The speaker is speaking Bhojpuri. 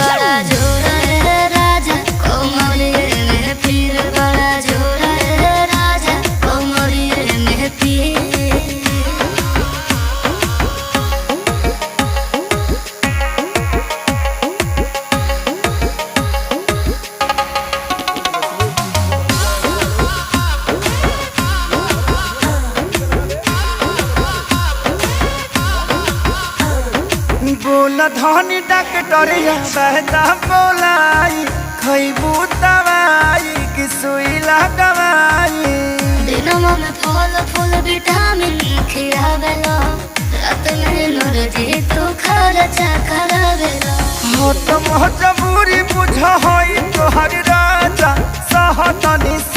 बड़ा जोर है राजा कोमरिए में पीर बड़ा जोर है राजा कोमरिए में पीर। बोला धनी डॉक्टरिया बहता बोलाई खैबू दवाई कि सुई लगवाई। दिनमा में फल फूल विटामिन खियावेला रात में एनर्जी तो खर्चा करावेला। हो तो मजबूरी बुझ होई तोहर राजा सहतनी